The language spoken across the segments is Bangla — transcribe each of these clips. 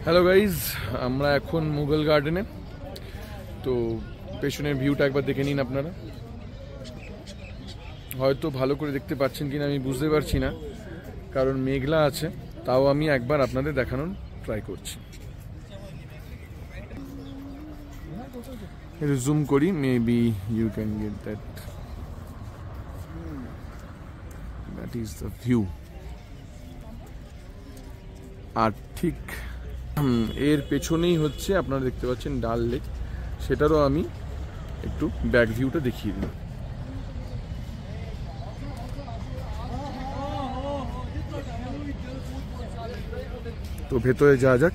হ্যালো গাইজ, আমরা এখন মুঘল গার্ডেনে। তো পেছনের ভিউটা একবার দেখে নিন আপনারা। হয়তো ভালো করে দেখতে পাচ্ছেন কিনা আমি বুঝতে পারছি না, কারণ মেঘলা আছে। তাও আমি একবার আপনাদের দেখানোর ট্রাই করছি। একটু জুম করি, maybe you can get that is the view. আর ঠিক এর পেছনেই হচ্ছে আপনারা দেখতে পাচ্ছেন ডাল লেক। সেটারও আমি একটু ব্যাক ভিউটা দেখিয়ে দিই। তো ভেতরে যাওয়া যাক।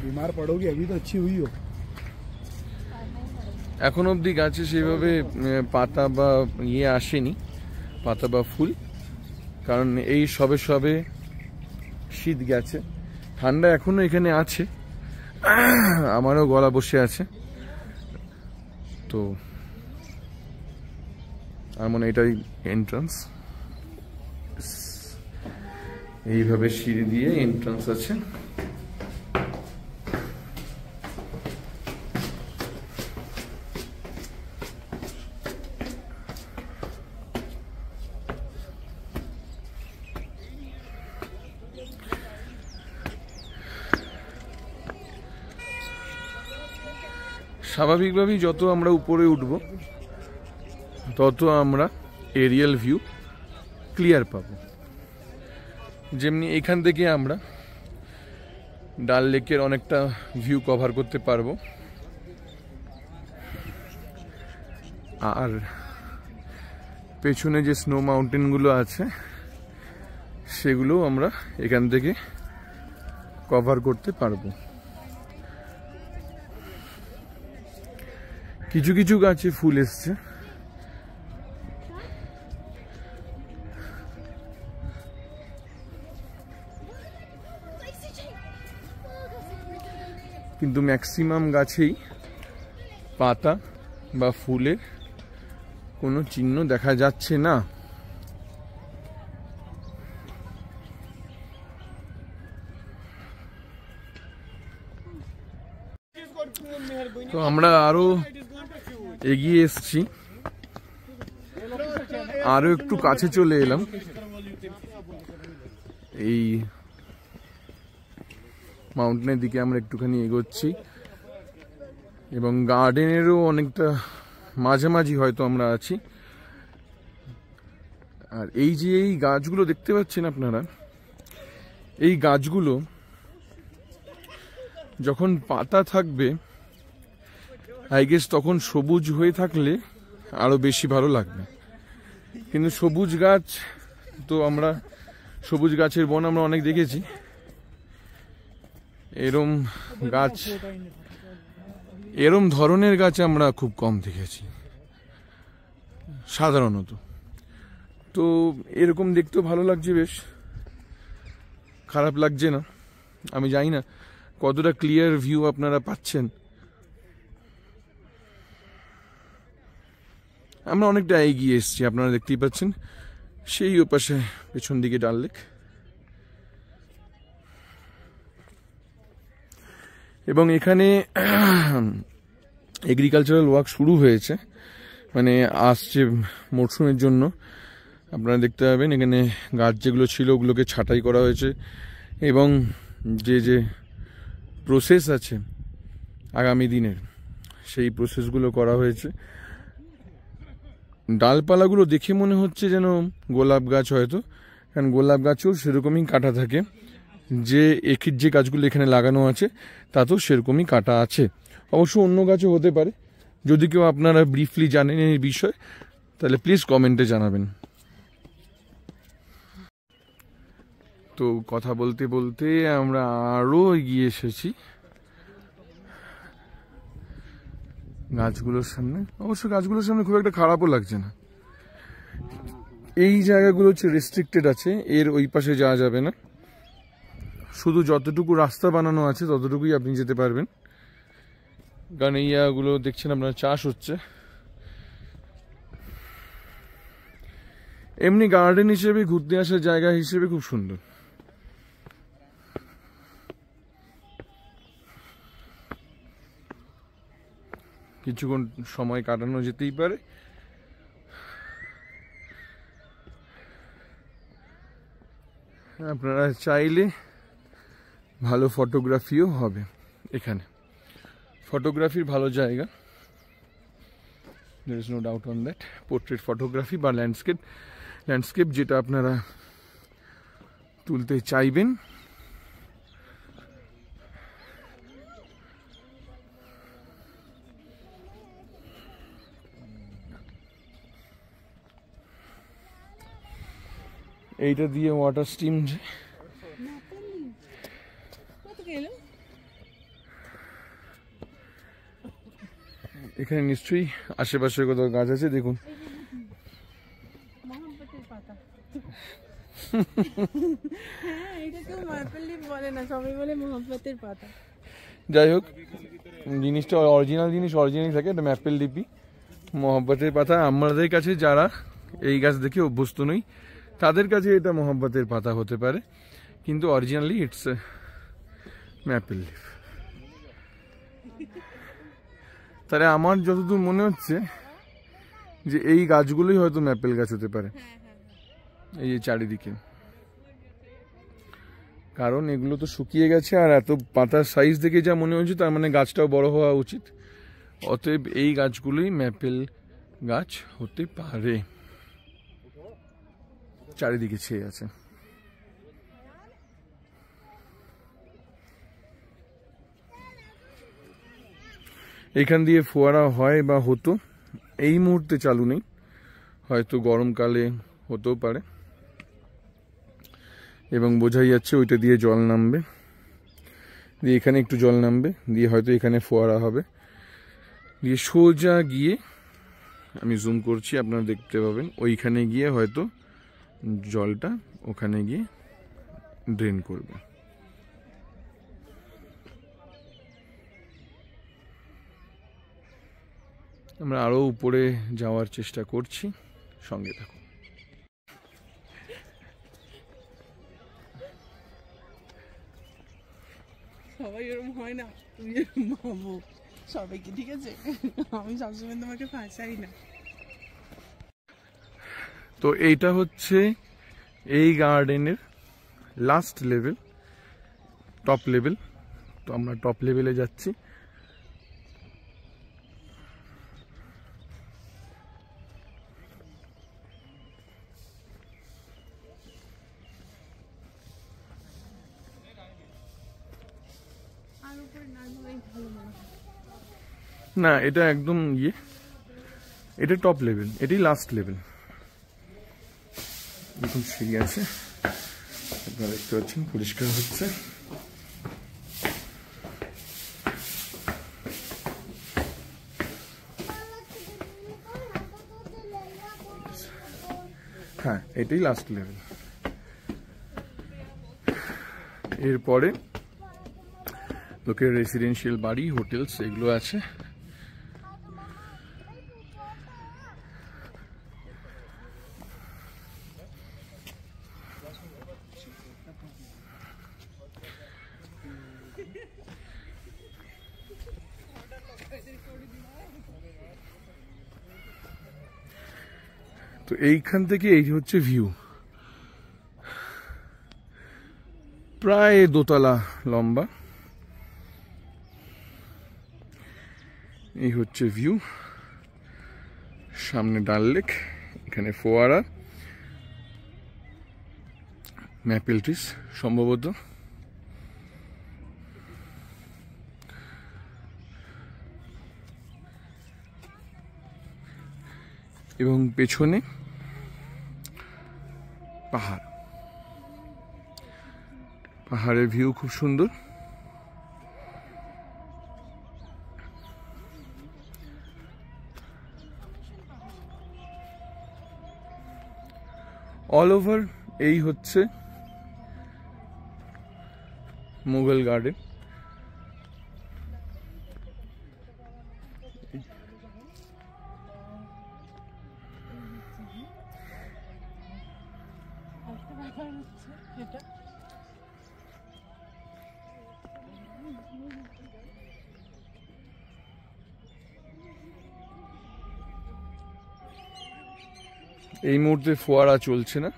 बीमार पड़ोगी अभी तो अच्छी हुई हो। এখন অবধি গাছে সেভাবে পাতা বা ইয়ে আসেনি, পাতা বা ফুল, কারণ এই সবে সবে শীত গেছে। ঠান্ডা এখনো এখানে আছে, আমারও গলা বসে আছে। তো আর মনে এটাই এন্ট্রান্স। এইভাবে সিঁড়ি দিয়ে এন্ট্রান্স আছে। স্বাভাবিকভাবেই যত আমরা উপরে উঠব তত আমরা এরিয়াল ভিউ ক্লিয়ার পাব। যেমনি এখান থেকে আমরা ডাল লেকের অনেকটা ভিউ কভার করতে পারবো। আর পেছনে যে স্নো মাউন্টেনগুলো আছে সেগুলো আমরা এখান থেকে কভার করতে পারবো। কিছু কিছু গাছে ফুল এসছে, কিন্তু ম্যাক্সিমাম গাছেই পাতা বা ফুলের কোনো চিহ্ন দেখা যাচ্ছে না। তো আমরা আরো এগিয়ে এসছি, আরো একটু কাছে চলে এলাম। এই মাউন্টেনের দিকে আমরা একটুখানি এগোচ্ছি এবং গার্ডেনেরও অনেকটা মাঝামাঝি হয়তো আমরা আছি। আর এই যে এই গাছগুলো দেখতে পাচ্ছেন আপনারা, এই গাছগুলো যখন পাতা থাকবে আই গেস তখন সবুজ হয়ে থাকলে আরো বেশি ভালো লাগবে। কিন্তু সবুজ গাছ তো আমরা সবুজ গাছের বন আমরা অনেক দেখেছি, এরম গাছ এরম ধরনের গাছ আমরা খুব কম দেখেছি সাধারণত। তো এরকম দেখতেও ভালো লাগছে, বেশ খারাপ লাগছে না। আমি জানি না কতটা ক্লিয়ার ভিউ আপনারা পাচ্ছেন। আমরা অনেকটা এগিয়ে এসেছি, আপনারা দেখতেই পাচ্ছেন। সেই ওপাশে পেছন দিকে ডাল লেক, এবং এখানে এগ্রিকালচারাল ওয়ার্ক শুরু হয়েছে, মানে আসছে মরশুমের জন্য। আপনারা দেখতে পাবেন এখানে গাছ যেগুলো ছিল ওগুলোকে ছাঁটাই করা হয়েছে, এবং যে যে প্রসেস আছে আগামী দিনের সেই প্রসেসগুলো করা হয়েছে। ডালপালাগুলো দেখে মনে হচ্ছে যেন গোলাপ গাছ, হয়তো, কারণ গোলাপ গাছও সেরকমই কাটা থাকে। যে যে গাছগুলো এখানে লাগানো আছে তাতেও সেরকমই কাটা আছে। অবশ্য অন্য গাছও হতে পারে। যদি কেউ আপনারা ব্রিফলি জানেন এই বিষয় তাহলে প্লিজ কমেন্টে জানাবেন। তো কথা বলতে বলতে আমরা আরো এগিয়ে এসেছি গাছগুলোর সামনে। অবশ্য গাছগুলোর সামনে খুব একটা খারাপও লাগছে না। এই জায়গাগুলো হচ্ছে রেস্ট্রিক্টেড আছে, এর ওই পাশে যাওয়া যাবে না। শুধু যতটুকু রাস্তা বানানো আছে ততটুকুই আপনি যেতে পারবেন, কারণ এই জায়গাগুলো দেখছেন আপনারা চাষ হচ্ছে। এমনি গার্ডেন হিসেবে ঘুরতে আসার জায়গা হিসেবে খুব সুন্দর। কিছুক্ষণ সময় কাটানো যেতেই পারে। আপনারা চাইলে ভালো ফটোগ্রাফিও হবে এখানে। ফটোগ্রাফির ভালো জায়গা, there is no doubt on that. Portrait photography বা ল্যান্ডস্কেপ যেটা আপনারা তুলতে চাইবেন এইটা দিয়ে ওয়াটার স্টিম এখানে নিশ্চয়ই আশেপাশে কোথাও গাছ আছে, দেখুন। যাই হোক, জিনিসটা অরিজিনাল জিনিস অরিজিনাল থাকে, এটা ম্যাপেল লিপি, মহব্বতের পাতা। আমাদের কাছে যারা এই গাছ দেখে অভ্যস্ত নই তাদের কাছে এটা মহব্বতের পাতা হতে পারে, কিন্তু অরিজিনালি ইটস ম্যাপেল লিফ। তাহলে আমার যতদূর মনে হচ্ছে যে এই গাছগুলোই হয়তো ম্যাপেল গাছ হতে পারে, এই যে চারিদিকে, কারণ এগুলো তো শুকিয়ে গেছে আর এত পাতার সাইজ দেখে যা মনে হচ্ছে তার মানে গাছটাও বড় হওয়া উচিত। অতএব এই গাছগুলোই ম্যাপেল গাছ হতে পারে। চারিদিকে ছেয়ে আছে। এখান দিয়ে ফোয়ারা হয় বা হতো, এই মুহূর্তে চালু নেই, হয়তো গরমকালে হতেও পারে। এবং বোঝাই যাচ্ছে ওইটা দিয়ে জল নামবে, দিয়ে এখানে একটু জল নামবে, দিয়ে হয়তো এখানে ফোয়ারা হবে, দিয়ে সোজা গিয়ে, আমি জুম করছি আপনারা দেখতে পাবেন, ওইখানে গিয়ে হয়তো জলটা ওখানে গিয়ে ড্রেন করবে। আমরা আরো উপরে যাওয়ার চেষ্টা করছি, সঙ্গে থাকুন। সবাই এরকম হয় না, তুমি এরকম ভাবো সবাইকে, ঠিক আছে? আমি সবসময় তোমাকে ফাঁসাই না। তো এইটা হচ্ছে এই গার্ডেনের লাস্ট লেভেল, টপ লেভেল। তো আমরা টপ লেভেলে যাচ্ছি। না, এটা একদম এটা টপ লেভেল, এটাই লাস্ট লেভেল। দেখুন সিঁড়ি আছে, আপনারা দেখতে পাচ্ছেন, পরিষ্কার হচ্ছে। হ্যাঁ, এটাই লাস্ট লেভেল। এরপরে লোকের রেসিডেন্সিয়াল বাড়ি, হোটেলস এগুলো আছে। তো এইখান থেকে এই হচ্ছে ভিউ, প্রায় 2 তলা লম্বা। এই হচ্ছে ভিউ, সামনে ডাল লেক, এখানে ফোয়ারা, ম্যাপেল ট্রিস সম্ভবত, এবং পেছনে পাহাড়। পাহাড়ের ভিউ খুব সুন্দর। অল ওভার এই হচ্ছে মুঘল গার্ডেন। কোথায় হচ্ছে এটা? এই মুহূর্তে ফোয়ারা চলছে না।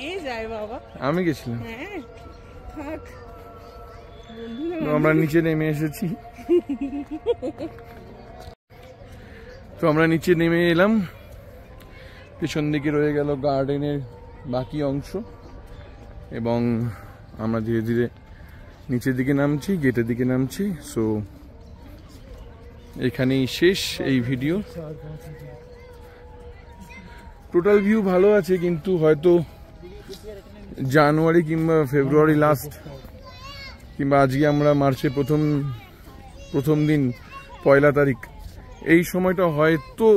এই যায় বাবা। আমি গেছিলাম, হ্যাঁ থাক। আমরা নিচে নেমে এসেছি। তো আমরা নিচে নেমে এলাম, পেছন দিকে রয়ে গেল গার্ডেনের বাকি অংশ এবং আমরা ধীরে ধীরে নিচের দিকে নামছি, গেটের দিকে নামছি। সো এখানেই শেষ এই ভিডিও। টোটাল ভিউ ভালো আছে, কিন্তু হয়তো জানুয়ারি কিংবা ফেব্রুয়ারি লাস্ট কিংবা আজকে আমরা মার্চের প্রথম দিন 1 তারিখ, এই সময়টা হয়তো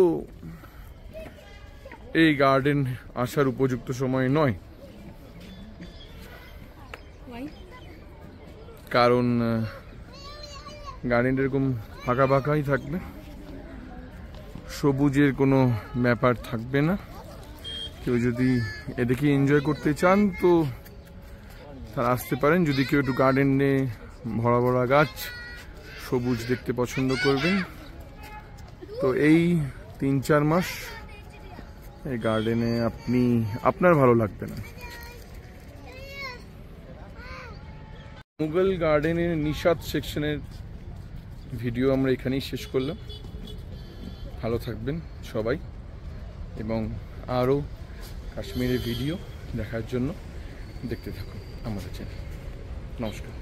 এই গার্ডেন আসার উপযুক্ত সময় নয়। কারণ গার্ডেন এরকম ফাঁকা ফাঁকাই থাকবে, সবুজের কোনো ব্যাপার থাকবে না। কেউ যদি এদিকে এনজয় করতে চান তো তারা আসতে পারেন। যদি কেউ একটু গার্ডেনে ভরা ভরা গাছ, সবুজ দেখতে পছন্দ করবেন, তো এই 3-4 মাস এই গার্ডেনে আপনার ভালো লাগবে না। মুঘল গার্ডেনের নিশাত সেকশনের ভিডিও আমরা এখানেই শেষ করলাম। ভালো থাকবেন সবাই এবং আরও কাশ্মীরের ভিডিও দেখার জন্য দেখতে থাকুন আমাদের চ্যানেল। নমস্কার।